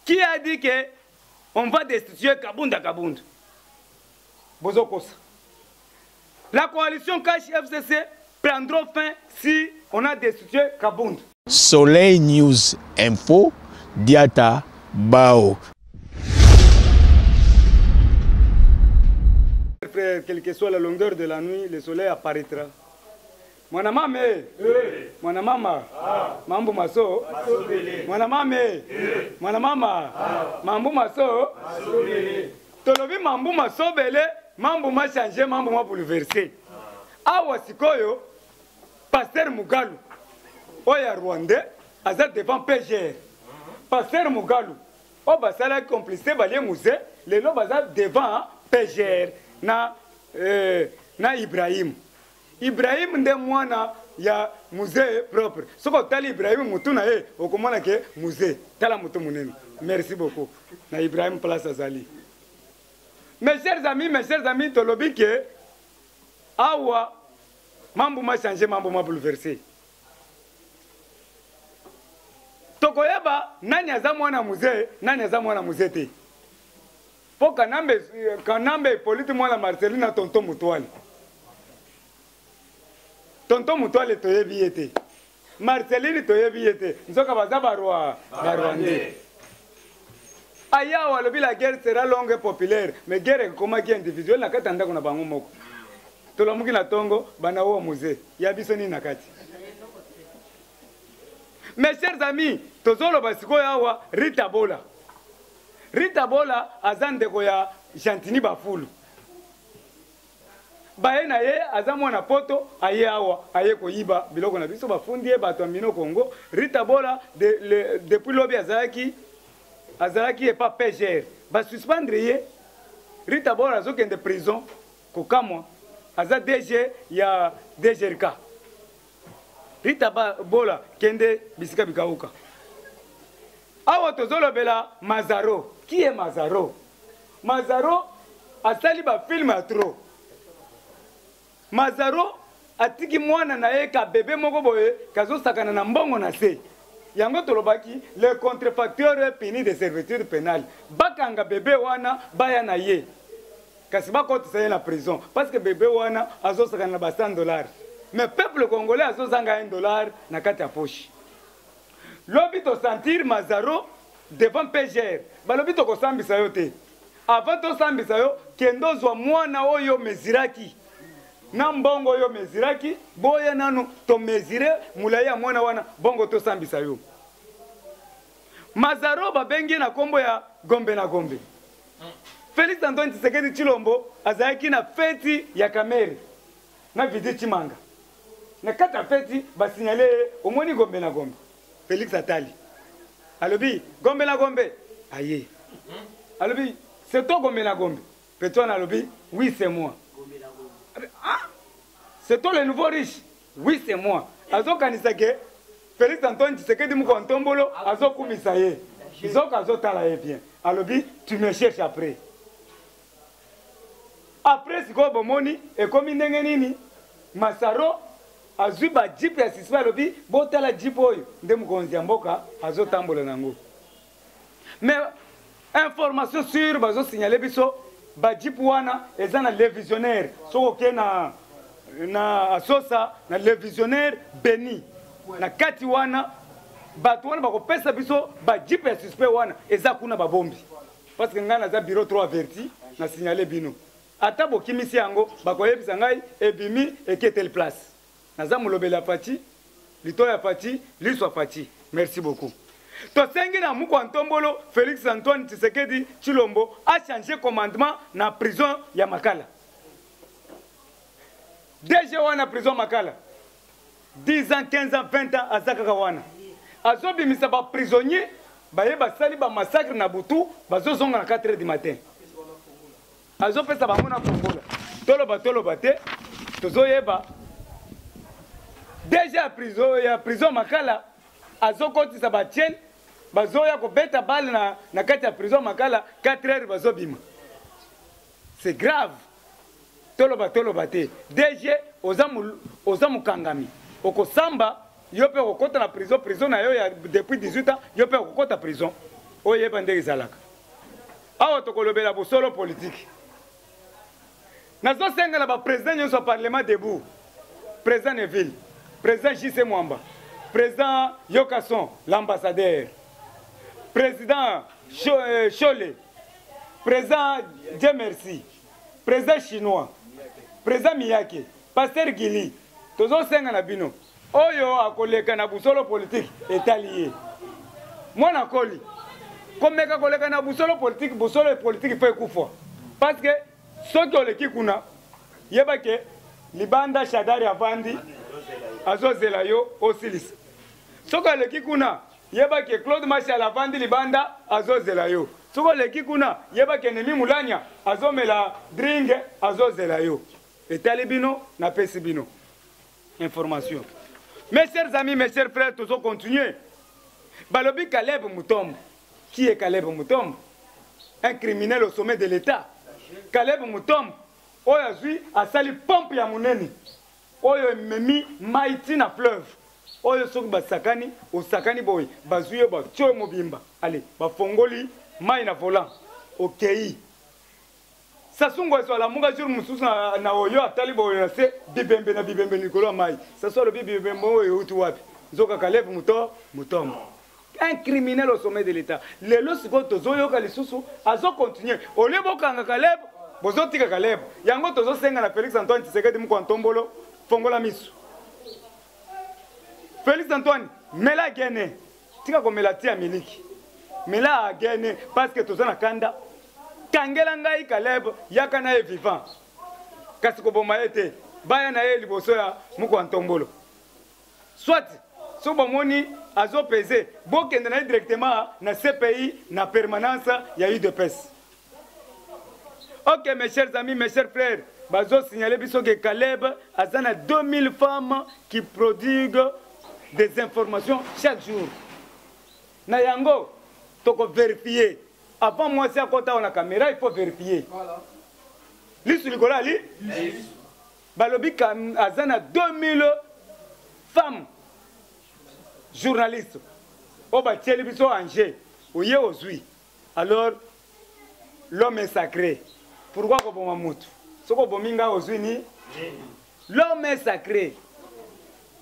Qui a dit que on va destituer Kabunda Kabunda? Bozokosa. La coalition Cash FCC prendra fin si on a destitué Kabunda. Soleil News Info, Diata Bao. Quelle que soit la longueur de la nuit, le soleil apparaîtra. Mwanamame, mwanamama, mambo maso, mwanamame, mwanamama, mambo maso, tolobi mambo maso bele, mambo ma changé, mambo ma bouleversé. Awa sikoyo, Pasteur Mugalu, oya Rwandais, aza devant PGR. Pasteur Mugalu, o basala complicité balie musée, le lo baza devant PGR na Ibrahim. Ibrahim nde mwana ya musée propre. Soko tali Ibrahim mutuna okomona ke musée. Tala mutu munene. Merci beaucoup. Na Ibrahim place azali. Mes chers amis, tolobi ke awa mambo ma changer, mambo ma bouleverser. Tokoyeba nani aza mwana musée, nani aza mwana musée te. Po kanambe politi mwana Marcelina tonton Mutwali. Tonton Mutwali toyebi yete. Marceline toyebi yete. Nzoka baza barwande. Aya walobi la guerre sera longue et populaire. Mais guerre koma ki individuelle na kati andako na bango moko. Tolomuki na tongo bana wo musée. Ya biso ni nakati. Mes chers amis, tozolo basiko yawa Rita Bola. Rita Bola azandeko ya Chantini Bafulu. Baye na ye azamwana poto aye awa aye koyiba biloko na biso bafundi e bato amino Congo. Rita Bola depuis lobi azalaki et pas PGR. Ba suspendre ye. Rita Bola azokende prison kokamwa. Aza DG ya DGRK. Rita Bola kende bisika bikauka. Awa tozolo bela Mazaro. Qui est Mazaro? Mazaro a sali ba film à trop. Mazaro atiki mwana na eka bébé moko boye kazo sakana na mbongo na se. Yango tolobaki le contrefacteur puni de servitude pénale. Bakanga bébé wana baya na ye. Kasi bakoti sa na prison parce que bébé wana azo sakana ba $100. Mais peuple congolais azo zanga $1 na kati ya poche. Lobi to sentir Mazaro devant PGR. Balobi to ko sambisa yo te. Avant to sambisa yo kendo zwa mwana oyo meziraki. Na mbongo yo meziraki boya nanu to mezire mulaya mwana wana bongo to sambisa yo. Mazaro babengi na kombo ya Gombe na Gombe. Félix Antoine Tshisekedi Tshilombo azaki na feti ya Kamere na Vidi Chimanga. Na kata feti basignale omoni Gombe na Gombe. Félix Atali. Alobi, Gombe na Gombe. Aye. Alobi, c'est toi Gombe na Gombe. Petouan alobi, oui c'est moi. Ah, c'est toi le nouveau riche. Oui c'est moi. Azo kanisake, Félix Antoine Tshisekedi muko ntombolo, azo kumisa ye. Zoka azo tala ye bien. Alobi, tu me cherches après. Après siko bomoni, et comme ndenge nini, Masaro azui ba jeep ya siswa lobi botala jeep oyo nde mukonzi mboka azo tambola nango. Mais information sur bazo signaler biso ba jeep wana ezana le visionnaire soko ke na asosa na le visionnaire Beni na kati wana batu wana bako pesa biso ba jeep ya suspect wana eza kuna ba bombi parce que ngana za bureau 3 averti na signaler bino ata bokimisi yango bako yebisa ngai ebimi eketel place. Nazam lobela Fati, Litoya Fati, Liswa Fati. Merci beaucoup. Tosengi na muko Antombolo, Félix Antoine Tshisekedi Tshilombo a changé commandement na prison ya Makala. Déjà wana prison Makala. 10 ans, 15 ans, 20 ans azaka wana. Azobi misaba prisonnier, baye basali ba massacre na butu, bazo zonga na 4h du matin. Azo pesa ba mona Kongola. Tolo bate, tozo yeba. Déjà prison Makala azokoti sa batien bazoya ko beta balle na kati ya prison Makala 4h bazobima. C'est grave. Tolo te. DG ozamu kangami. Okosamba yo pe okota na prison na yo ya depuis 18 ans yo pe okota prison. oyeba ndenge ezalaka awa tokolobela bosolo politique nazosenga na baprésident nyonso ya parlement debout président Neville président JC Mwamba président Yokason l'ambassadeur président Chole président Dieu merci président chinois président Miyake pasteur Gili tozosenga na bino oyo akoleka na busolo politique etalié mwana koli komeka koleka na busolo politique fe kufa parce que soki oleki kuna yeba ke libanda shadari avandi azozela yo osilisa soki oleki kuna yeba ke Claude Marshall avandi libanda azozela yo soki oleki kuna yeba ke Nemi Mulanya azomela drink azozela yo etali bino na pesi bino information. Mes chers amis, mes chers frères, tous continuer. Balobi Caleb Moutombo. Qui est Caleb Moutombo? Un criminel au sommet de l'État. Caleb Moutombo. Oyo azui asali pompe ya munene. Oyo memi maiti na fleuve. Oyo soki basakani, osakani boy, bazuye ba tcho mobimba. Allez, bafongoli mai na volant. Okay. Sasungo so la munga jour mususu na oyo atali boyo na se bibembe nikolo mai. Saso le bibembe oyo utu wapi. Zoka Caleb Moutombo. Un criminel au sommet de l'État. Les lorsiko tozoyo ka lisusu azo continuer. Ole bokanga Caleb, bozotika Caleb. Yango tozo senga na Félix Antoine Tshisekedi mu Ntombolo fongola misu. Félix Antoine mela gene. Tika ko mela tia miliki. Mela gene parce que tozo na kanda kangela ngai Caleb yaka na vivant kasi ko boma ete baya na ye liboso ya muko Ntombolo soit so bomoni azo peser bokende na directement na CPI na permanence ya UDPS. OK mes chers amis, mes chers frères, bazo signaler biso que Caleb azana 2000 femmes qui prodiguent des informations chaque jour. Na yango toko vérifier. Avant moi, c'est à côté de la caméra, il faut vérifier. Voilà. L'issue du Gola, Balobi Azana 2000 femmes journalistes. Au bâtiment, ils sont Angers. Oye Ozui. Alors, l'homme est sacré. Pourquoi qu'on va moutre? Ce qu'on va minga Ozui ni. L'homme est sacré.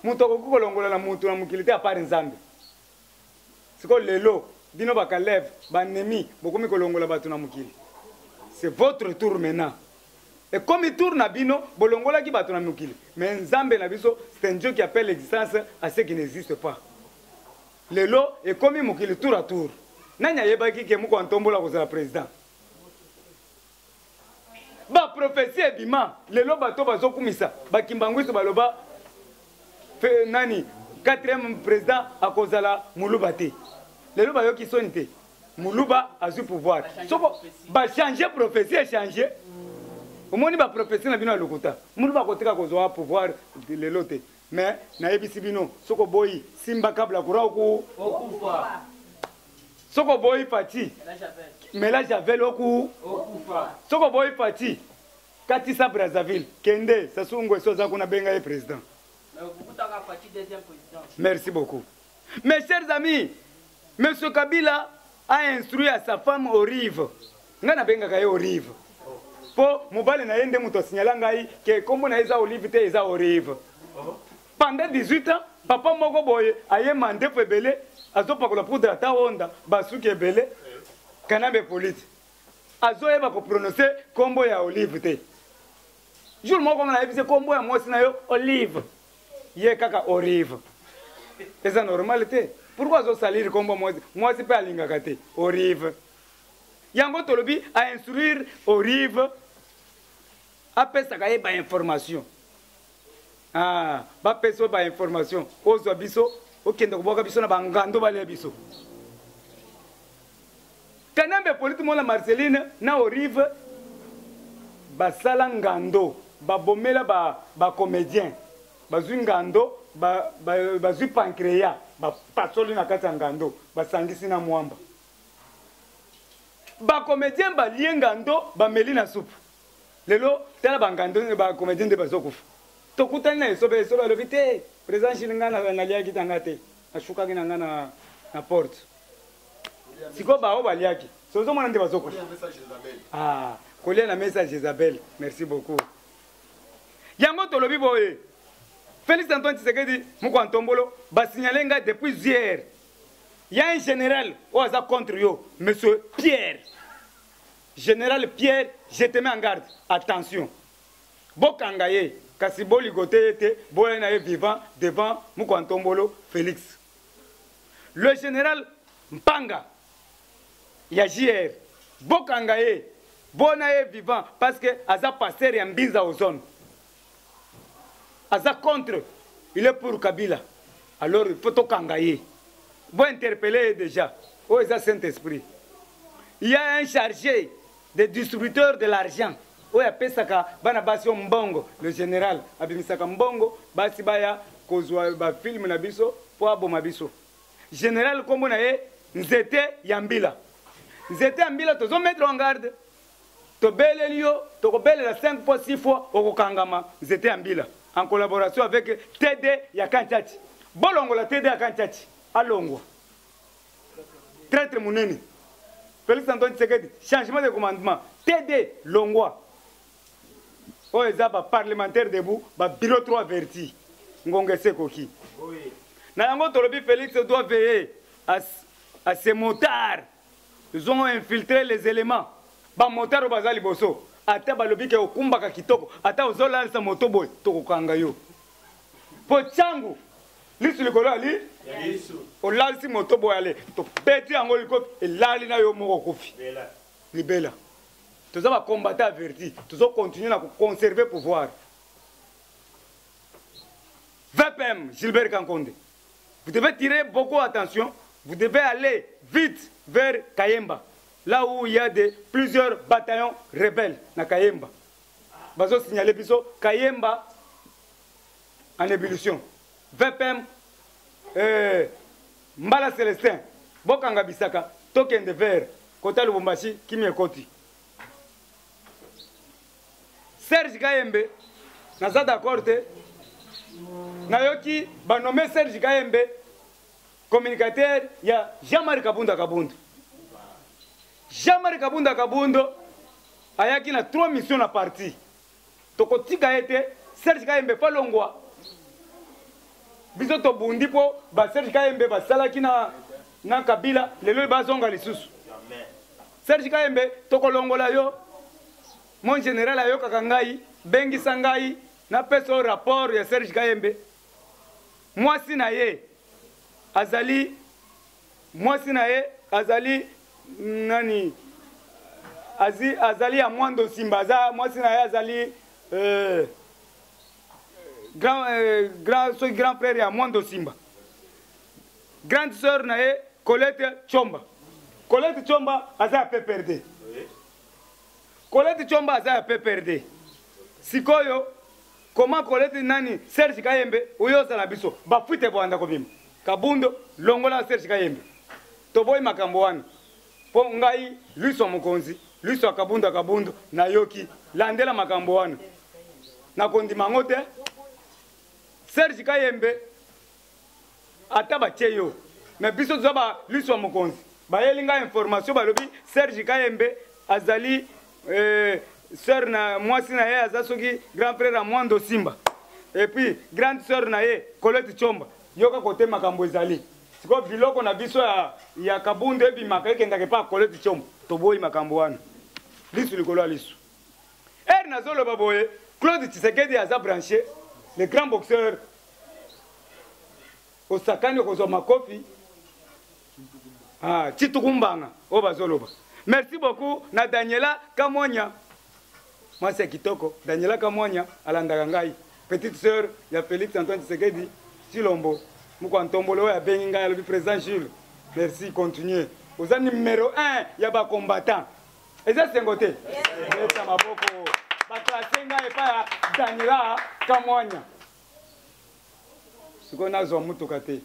Moutoko kolongola na mutu na mukilité à part Nzambe. C'est quoi le lot? Bino Bakalev, Banemi, beaucoup de kolongola batuna mukili. C'est votre tour maintenant. Et comme il tourne à Bino, bolongola qui batuna mukili. Mais Nzambe na biso, c'est un Dieu qui appelle l'existence à ce qui n'existe pas. Le lot est comme mukili tour à tour. Nanya yebaki ke muko Ntombola ko la président. Ba prophétie bima, le lot bato bazo kumisa, ba kimbanguiso baloba fe nani 4e président à kozala mulubate. Les gens qui sont nés, Moulouba a du pouvoir. Ba changer prophétie et changer. Au moins ba prophétie na bino lokuta. Moulouba koteka kozoa pouvoir de l'autre. Mais na ebisi bino soko boy simba kabla kuraku okufa. Soko boy fati. Mais là j'avais loku okufa. Soko boy fati. Katisa Brazzaville, Kende, Sassou Soza kuna benga le président. Merci beaucoup. Mes chers amis, M. Kabila a instruit à sa femme au rive. Ngana benga kaye au rive. Po mobile na yende muto signala ngai ke kombo na eza olive te eza au rive. Pendant 18 ans, papa moko boye aye mande febele azopa ko la poudre ta onda basuki ebele kanambe police. Azoye ba ko prononcer kombo ya olive te. Jour moko na yebise kombo ya mosi na yo olive. Ye kaka olive. Eza normalité. Pourquoi zo salir kombo mosi? Mosi pe alinga kate olive. Yango tolobi a instruire olive apesa ka ba information. Ah, ba peso ba information. Ozo biso, okende ko boka biso na bangando bale biso. Kanambe politiquement la Marceline na olive basala ngando, ba bomela ba comédien, bazui ngando, bazui pancréas, ba pasoli na kati ngando, basangisi na mwamba. Ba comédien ba lie ngando, ba meli na soupe. Lelo tala ba ngando ba comédien de bazokufa. Tokutani na esobe lobite, président Chilinga na lia kitanga te, ashuka kinanga na porte. siko bao baliaki sozo mwana nde bazoko ah kolia na message Isabelle merci beaucoup yango tolobi boye Félix Antoine Tshisekedi moko Ntombolo ba signaler nga depuis hier il y a un général au hasard contre yo monsieur Pierre général Pierre je te mets en garde attention bokangaye kasi boligote ete boye na vivant devant moko Ntombolo Félix le général Mpanga ya JR bokangaye bona ye vivant parce que aza pasteur ya mbinza aux zones aza contre il est pour Kabila alors il faut tokangaye bon interpeller déjà oh ça Saint-Esprit il y a un chargé des distributeurs de l'argent oh ya pesaka bana basi mbongo le général abimisaka mbongo basi baya kozwa ba film na biso po aboma biso général kombo na ye nzete yambila nzete yambila tozo mettre en garde to beleli yo to ko belela 5 fois 6 fois okokangama nzete yambila en collaboration avec TD ya Kanchachi bolongo la TD ya Kanchachi alongwa traître munene Félix Antoine Tshisekedi changement de commandement TD longwa o ezaba parlementaire debout ba bureau 3 verti ngongese koki na yango tolobi Félix doit veiller à ces motards ils ont infiltré les éléments ba motards bazali boso ata balobi ke okumbaka kitoko ata ozolalisa moto boy tokokanga yo po changu lisu likolo ali olalisi moto boy ale to peti yango liko elali na yo moko kofi libela toza ba combattre averti tozo continuer na conserver pouvoir VPM Gilbert Kankonde vous devez tirer beaucoup attention vous devez aller vite vers Kayemba là où il y a plusieurs bataillons rebelles na Kayemba. Bazo signaler biso Kayemba en ébullition. VPM Mbala Célestin Bokanga Bisaka token de verre Kota Lubumbashi Kimi Ekoti. Serge Kayembe naza d'accord te nayoki ba nommé Serge Kayembe communicateur ya Jean-Marie Kabunda Kabunda. Jean-Marie Kabunda Kabundo ayaki na 3 missions na parti tokotika ete Serge Kayembe falongwa biso to bundi po ba Serge Kayembe basalaki na Kabila lelo bazonga lisusu Serge Kayembe tokolongola yo mon général ayo kakangai bengi sangai na peso rapport ya Serge Kayembe mwasi na ye azali nani azali ya Mwando Simba za mwasi na ye azali grand frère ya Mwando Simba grande sœur na ye Colette Chomba aza ya PPRD Colette Chomba aza ya PPRD sikoyo comment Colette nani Serge Kayembe uyoza na biso bafuite bwanda kobima Kabundo longola Serge Kayembe toboyi makambo wana po ngai luso mokonzi luso Kabundo na yoki landela makambo wana na kondima ngote Serge Kayembe ataba cheyo mais biso zoba luso mokonzi bayelinga information balobi Serge Kayembe azali sœur na mwasi na ye azasoki grand frère à Mwando Simba et puis grande sœur na ye Colette Chomba yoka kote makambo ezali siko biloko na biso ya Kabundo ebimaka ekendaka pa Colette Chomba toboyi makambo wana lisu likolo ya lisu nazoloba boye Claude Tshisekedi aza branché le grand boxeur osakani kozwa makofi Chitukumbanga o bazoloba merci beaucoup na Daniela Kamonya moi c'est kitoko Daniela Kamonya alandaka ngai petite sœur ya Félix Antoine Tshisekedi Chilombo Moko Ntombolo ya bengi ngai alobi président Jules merci continuez oza numéro 1 ya ba combattant eza sengote eta maboko baklase ngai pa ya Daniela Kamonya siko nazo mutuka te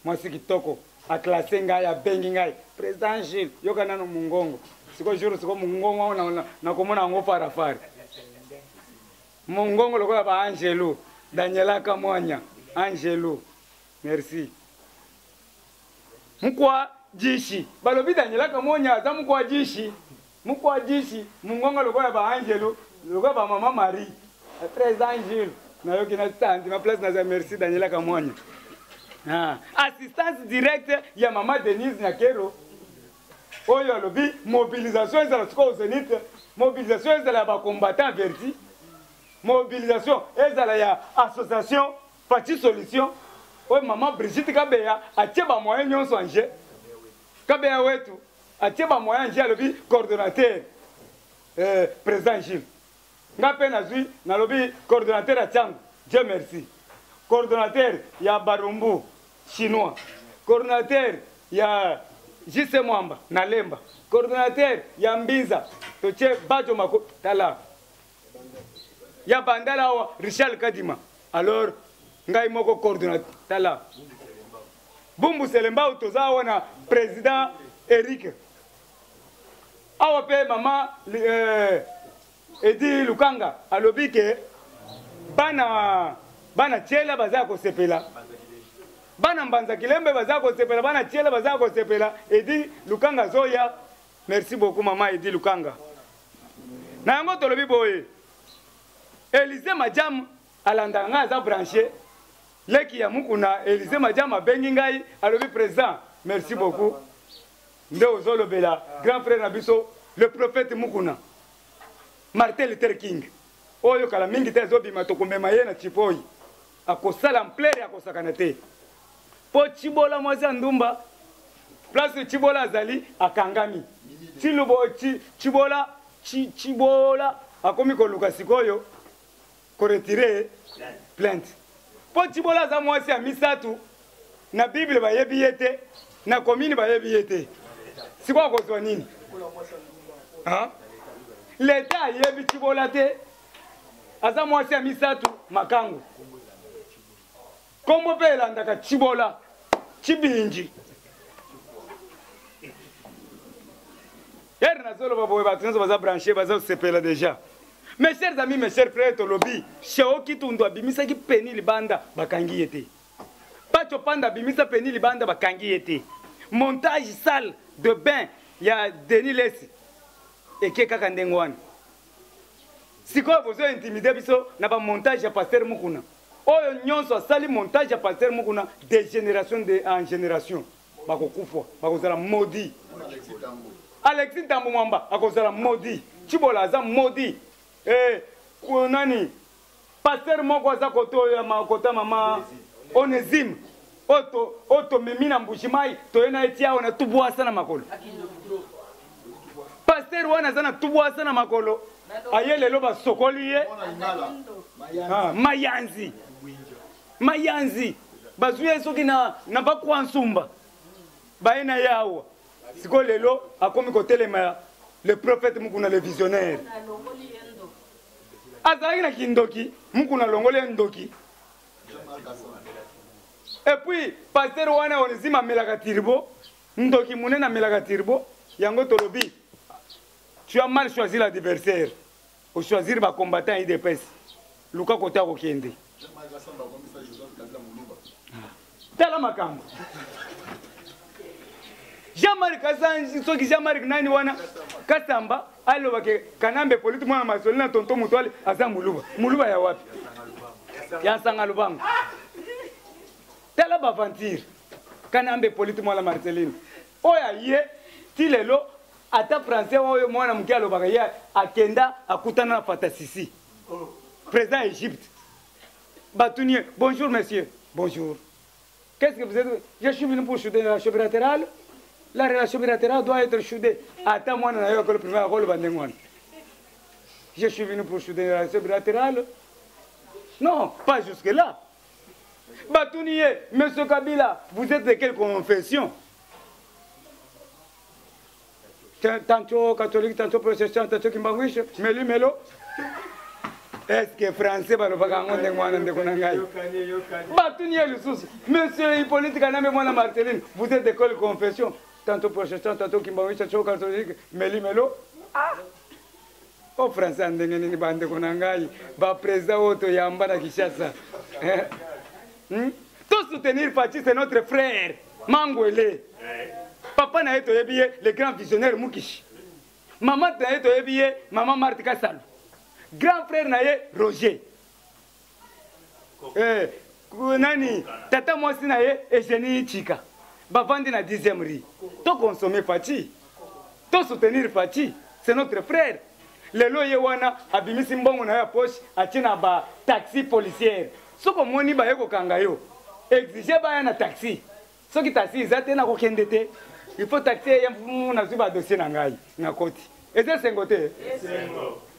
moi c'est kitoko a classé ngai ya bengi ngai président Gilles yoka nano mungongo siko jour siko mungongo na komona ngo farafari mungongo lokola ba Angelo Daniela Kamonya Angelo merci mukwa jishi balobi Daniela Kamonya aza mukwa jishi mungonga lokola ba angelo lokola ba mama Marie très angelo na yo kina tandi ma place na merci Daniela Kamonya assistance directe ya mama Denise Nyakero oyo alobi mobilisation ezala siko Zénith mobilisation ezala ba combattant verti mobilisation ezala ya association parti solution oyo mama Brigitte Kabeya atie ba moyen nyonso anje Kabeya wetu atie ba moyen anje alobi coordonnateur président Gilles ngape nazwi nalobi coordonnateur Atiango Dieu merci coordonnateur ya Barumbu chinois coordonnateur ya JC Mwamba Nalemba coordonnateur ya Mbinza toche Bajo Mako tala ya Bandala wa Richard Kadima alors ngai moko coordonnateur tala Bumbu Selemba utoza wana président Eric awa pe mama Edi Lukanga alobi ke bana chela baza ko sepela bana mbanza kilembe baza ko sepela bana chela baza ko sepela Edi Lukanga zoya merci beaucoup mama Edi Lukanga na yango tolobi boye Élysée Madiam alanda nga za branché leki ya mukuna Élysée Madiam abengi ngai alobi président merci beaucoup nde ozolobela grand frère na biso le prophète mukuna Martin Luther King oyo kala mingi te ezobima tokomema ye na chipoyi akosala mplere akosakana te po Chibola mwasi Ndumba place Chibola azali akangami Chibola akomi koluka sikoyo ko retire plainte po Chibola za mwasi ya misatu na Bible bayebi yete na commune bayebi yete sikwa kozwa nini L'État yebi Chibola te aza mwasi ya misatu makangu komo pe elandaka Chibola Chibinji yer nazolo baboye batunzo baza branché baza sepela déjà. Mes chers amis, mes chers frères tolobi sheo kitundu abimisaki peni libanda bakangi yete pacho panda abimisa peni libanda bakangi yete montage salle de bain ya Denis Lesi eke kaka ndenge wana sikoyo bozo intimider biso na ba montage ya Pasteur Mukuna oyo nyonso asali montage ya Pasteur Mukuna de génération en génération bakokufa bakozala maudit Alexis Tambo Mwamba akozala maudit Chibola aza maudit nani Pasteur moko aza koto ya makota mama Onésime oto memina mbushimai toyena etia ona tubwasa na makolo Pasteur wana zana tubwasa na makolo ayele lo basokoli ye mayanzi bazuye soki na bakwa nsumba baena yawa siko lelo akomi kotelema le prophète Mukuna le visionnaire azalaki na kindoki Mukuna longole ndoki et puis Pasteur wana Onésime amelaka tirbo ndoki munene amelaka tirbo yango tolobi tu as mal choisi l'adversaire au choisir ba combattant IDPS luka kota kokende tala makambo Jean-Marie Kasanji soki Jean-Marie nani wana Kasamba aloba ke kanambe politique mwana masoli na tonto mutwale aza muluba ya wapi ya sanga lubango tala ba aventure kanambe politique mwana Marceline oya ye tilelo ata français oyo mwana muki alobaka ye akenda akutana na Fatasisi président Égypte Batunier bonjour monsieur bonjour qu'est-ce que vous êtes je suis venu pour souder la relation bilatérale. La relation bilatérale doit être soudée. Attends, moi, le premier rôle, je suis venu pour souder la relation bilatérale. Non, pas jusque-là. Batounie, monsieur Kabila, vous êtes de quelle confession? Tantôt catholique, tantôt protestant, tantôt Kimbanguiche, Melo. Est-ce que français va le faire en Batounie, monsieur Hippolyte Kaname, moi, Marceline, vous êtes de quelle confession? Tantôt protestant, tantôt Kimbanguiche, tantôt catholique, Melo. Ah! Oh, français, on est bande konangai, ba président auto yamba na Kinshasa. Tout soutenir Fachi, c'est notre frère. Mangwele. Pas papa na ye toyebi ye le grand visionnaire Mukishi, maman na ye toyebi ye maman Marthe Kassalu, grand frère na ye Roger, nani tata mwasi na ye Eugénie Chika, bavandi na 10e rue. To consommer Fachi, to soutenir Fachi, c'est notre frère. Lelo ye wana abimisi mbongo na ya poche atina ba taxi policière. Soko moni ba yeko kanga yo. Exige ba ya na taxi. Soki taxi izate na kokendete. Il faut taxi ya na zuba dossier na ngai na koti. Eze sengote.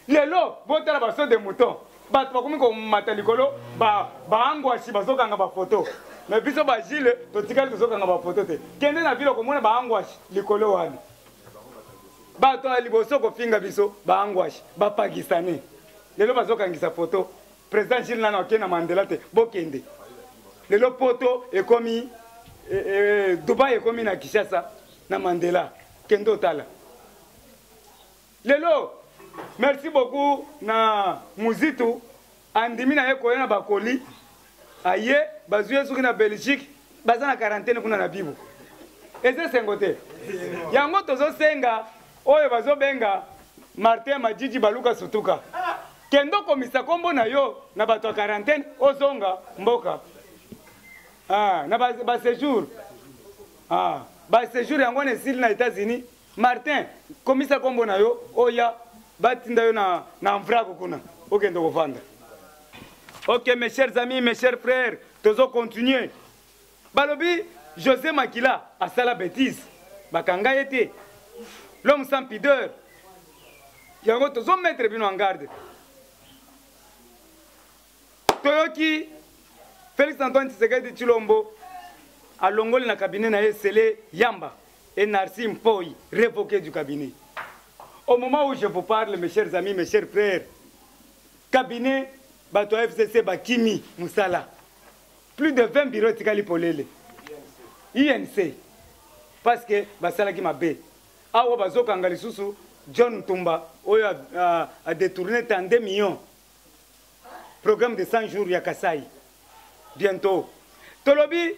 Lelo botala ba so de mouton. Ba to komi ko matalikolo ba angwashi ba sokanga ba photo. Mais biso ba Gilles to tikali to sokanga ba photo te. Kende na vilo ko mona ba angwashi likolo wana. Bato ali boso ko finga biso ba angwashi ba pakistanais lelo bazokangisa photo président Gilles Nana okena Mandela te bokende lelo poto ekomi Dubai ekomi na Kinshasa na Mandela kendo tala lelo. Merci beaucoup na muzitu andimi na ye koyena bakoli aye bazuye suki na Belgique baza na quarantaine kuna na bibo eze sengote yango tozo senga oyo bazobenga Martin Majiji Baluka Sutuka kendo komisa kombo na yo na bato quarantaine ozonga mboka na ba séjour ba séjour yango na esili na États-Unis. Martin komisa kombo na yo oya batinda yo na mvrago kuna okendo kovanda. Ok mes chers amis, mes chers frères, tozo continuer balobi José Makila asala bêtise bakanga yete l'homme sans pudeur. Yango tozo mettre bino en garde. Toyoki Félix Antoine Tshisekedi Tshilombo alongoli na cabinet na Sele Yamba et Narsim Poi révoqué du cabinet. Au moment où je vous parle, mes chers amis, mes chers frères, cabinet bato FCC Bakimi Moussala, plus de 20 bureaux tikali polele. INC parce que basala ki mabe. Awa bazokanga lisusu John Tumba oyo a détourné 32 millions. Programme de 100 jours ya Kasai. Bientôt. Tolobi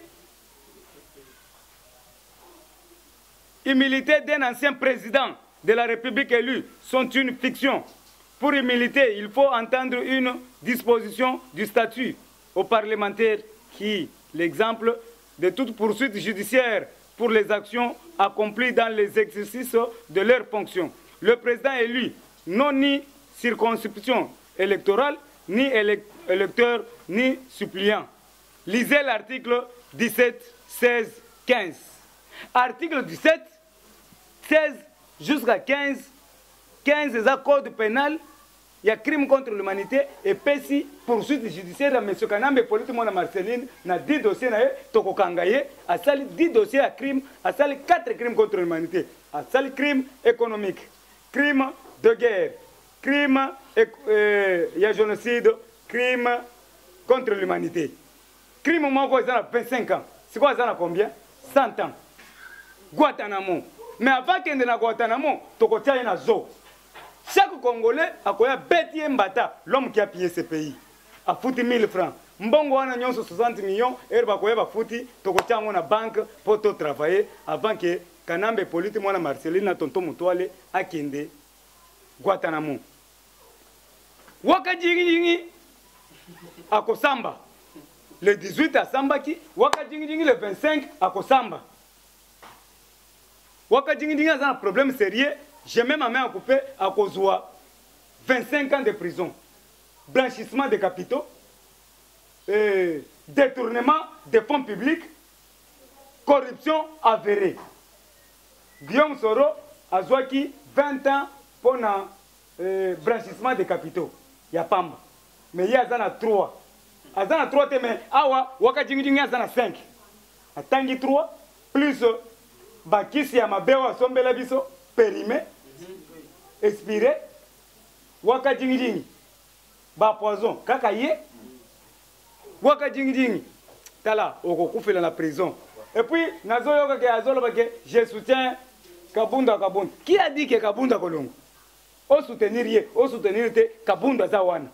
humilité d'un ancien président de la République élu sont une fiction. Pour humilité, il faut entendre une disposition du statut aux parlementaires qui, l'exemple de toute poursuite judiciaire pour les actions accomplies dans les exercices de leurs fonctions. Le président élu, non ni circonscription électorale, ni électeur, ni suppliant. Lisez l'article 17, 16, 15. Article 17, 16 jusqu'à 15. 15 est un code pénal. Il y a crime contre l'humanité et PSI, poursuite judiciaire à M. Kanambe, politiquement à Marceline, na 10 dossiers, Toko Kangaye, a sali 10 dossiers à crime, a sali 4 crimes contre l'humanité, a sali crime économique, crime de guerre, crime, il y a génocide, crime contre l'humanité. Crime au moins, ils ont 25 ans. C'est quoi, ils ont combien? 100 ans. Guantanamo. Mais avant qu'il y ait Guantanamo, Toko Tia na zo. Chaque Congolais a quoi bêtier mbata, l'homme qui a pillé ce pays. A foutu 1000 francs. Mbongo wana nyonso 60 millions, et ba koyeba fouti, toko tia na banque pour to travailler avant que Kanambe politique mwana Marceline tonton Mutuale akende Guantanamo. Waka jingi à Kosamba. Le 18 à Sambaki, waka jingi le 25 à Kosamba. Waka jingi a un problème sérieux. J'ai même ma main à couper à Kozua. 25 ans de prison. Blanchissement de capitaux. Détournement des fonds publics. Corruption avérée. Guillaume Soro a joué 20 ans pour le blanchissement de capitaux. Il y a Pamba. Mais il y a 3. Il y a 3, mais awa, waka jingi a 5. A tangi 3, plus bakisi ya mabewa sombela biso. Périmé, expiré, waka jingi ba poison, kakaye, waka jingi tala, oko kufela la prison. Et puis, nazo yoka ke azolo bake, je soutiens Kabunda Kabunda. Qui a dit que Kabunda Kolongo? O soutenir te Kabunda Zawana.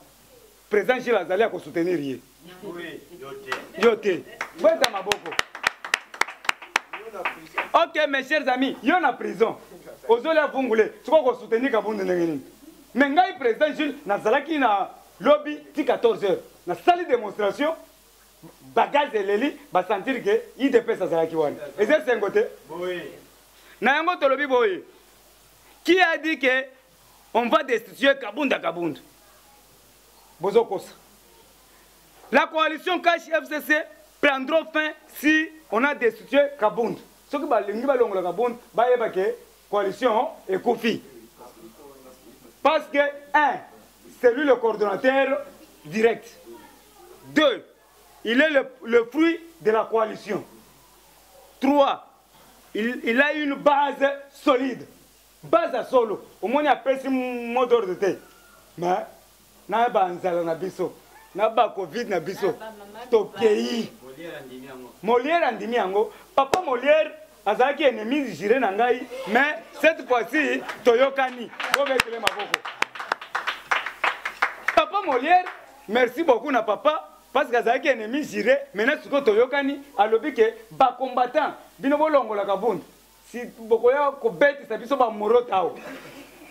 Président Gilles Azali a soutenir ye. Oui, yote. Weta maboko. Ok, mes chers amis, il y en a prison. Ozole a vungule, tu crois qu'on soutenir Kabunda Nengeni. Mais ngai président Jules, Nazalaki na lobby, ti 14 heures. Na salle de démonstration, bagage de l'Eli, va sentir que IDP Nazalaki wan. Et c'est un côté. Oui. Na yango to lobby boy. Qui a dit que on va destituer Kabunda Kabunda? Bozokosa. La coalition Cash FCC prendra fin si on a destitué Kabunda. Ce qui va le Kabunda, va que coalition et Kofi. Parce que, un, c'est lui le coordonnateur direct. Deux, il est le fruit de la coalition. Trois, il a une base solide. Base à solo. Au moins, il y a un mot d'ordre de thé. Mais, il y a un biso. Il y a un Covid, na biso. Tokei. Molière andimi yango. Papa Molière, azaki ennemi juré na ngai, mais cette fois-ci, toyokani. Papa Molière, merci beaucoup na papa, parce que azaki ennemi juré, maintenant ce que toyokani, alobi ke ba combattant, bino bolongo la kabunda. Si bokoya ko bête ça biso ba morotao.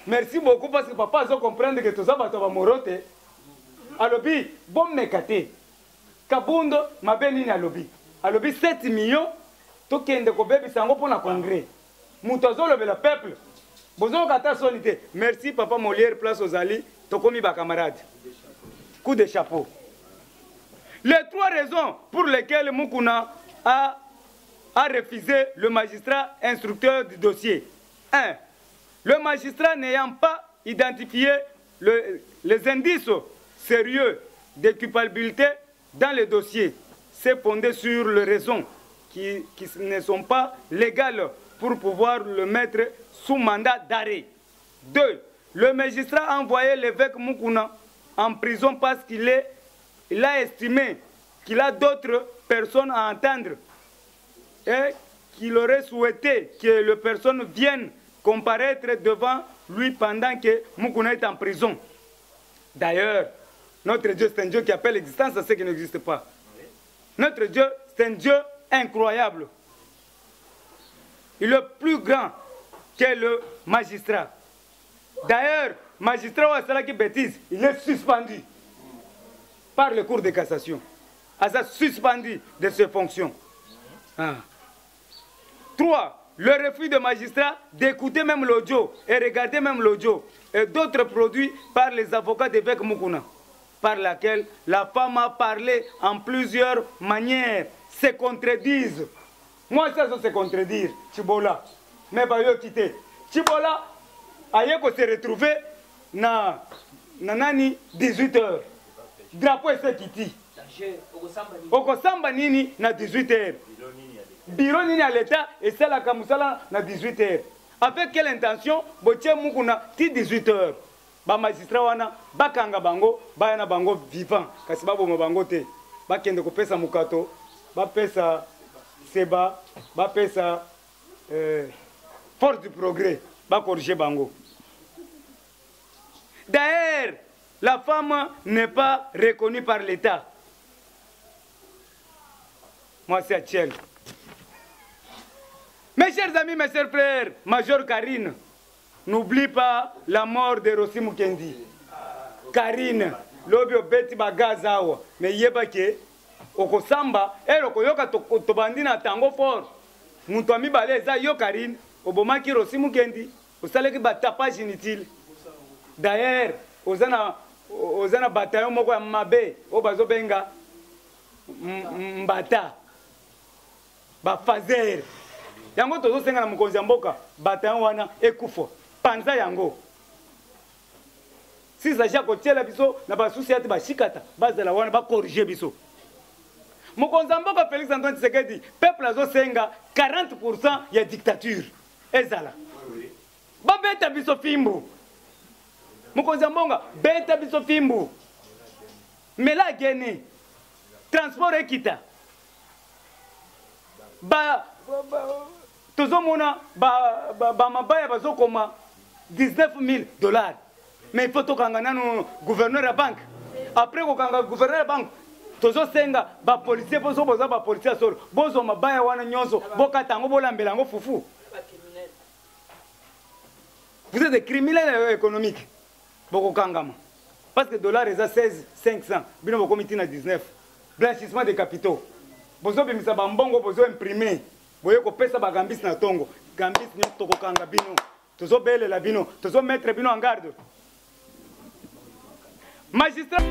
Merci beaucoup parce que papa a comprendre que tout ça va ba morote. Alobi bon mekate. Kabundo mabeni na alobi. Alobi 7 millions to kende ko bebi sango pour na congrès. Mutozo le peuple. Bozo kata sonité. Merci papa Molière place aux alliés, to komi ba camarade. Coup de chapeau. Les trois raisons pour lesquelles Mukuna a refusé le magistrat instructeur du dossier. 1. Le magistrat n'ayant pas identifié les indices sérieux de culpabilité dans le dossier, c'est fondé sur les raisons qui ne sont pas légales pour pouvoir le mettre sous mandat d'arrêt. 2. Le magistrat a envoyé l'évêque Mukuna en prison parce qu'il a estimé qu'il a d'autres personnes à entendre et qu'il aurait souhaité que les personnes viennent comparaître devant lui pendant que Mukuna est en prison. D'ailleurs, notre Dieu, c'est un Dieu qui appelle l'existence à ce qui n'existe pas. Notre Dieu, c'est un Dieu incroyable. Il est plus grand que le magistrat. D'ailleurs, magistrat ou qui bêtise, il est suspendu par le cour de cassation. Il est suspendu de ses fonctions. 3. Le refus de magistrat d'écouter même l'audio et regarder même l'audio et d'autres produits par les avocats d'évêque Mukuna, par laquelle la femme a parlé en plusieurs manières, se contredisent. Moi, ça se contredire, Chibola. Mais pas yo quitter. Chibola a se retrouver na 18h. Drapeau est ce qui dit. Okosamba nini na 18h. Bureau nini à l'État et c'est la Kamusala na 18h. Avec quelle intention? Boche Mukuna ti 18h. Ba magistrat wana bakanga bango bayana bango vivant kasi babo bango te bakende ko pesa mukato ba pesa seba ba pesa force du progrès ba corriger bango. D'ailleurs, la femme n'est pas reconnue par l'État. Moi c'est Atiel. Mes chers amis, mes chers frères, Major Karine, n'oublie pas la mort de Rossi Mukendi. Karine, lobi obeti bagazawa, mais yeba ke okosamba, okoyoka tobandi na tango fort. Muntu amibale eza yo Karine, obomaki Rossi Mukendi, osaleki ba tapage inutile. D'ailleurs, ozana bataillon moko ya mabe, obazo benga mbata. Ba fazer. Yango tozo senga na mukonzi mboka, bataillon wana ekufo. Panza yango. Si ça jako tiela biso na ba société ba shikata, bazela wana ba corriger biso. Mukonzi mboka Félix Antoine Tshisekedi, peuple azo senga 40% ya dictature. Ezala. Ba beta biso fimbu. Mukonzi mbonga beta biso fimbu. Mela gene. Transport ekita. Tozomona ba mabaya bazokoma $19,000. Mais il faut que le gouverneur de la banque. Après que le gouverneur de la banque, tozo senga ba policier bozo boza ba policier solo bozo mabaya wana nyonso bokata ngo bolambela ngo fufu. Vous êtes des criminels économiques. Boko kangama. Parce que dollar est à 16 500, bino boko mitina 19. Blanchissement des capitaux. Bozo bimisa bambongo bozo imprimer. Boye ko pesa ba gambis na tongo. Gambis nyo toko kanga bino. Tozo bele la bino, tozo mettre bino en garde. Magistrat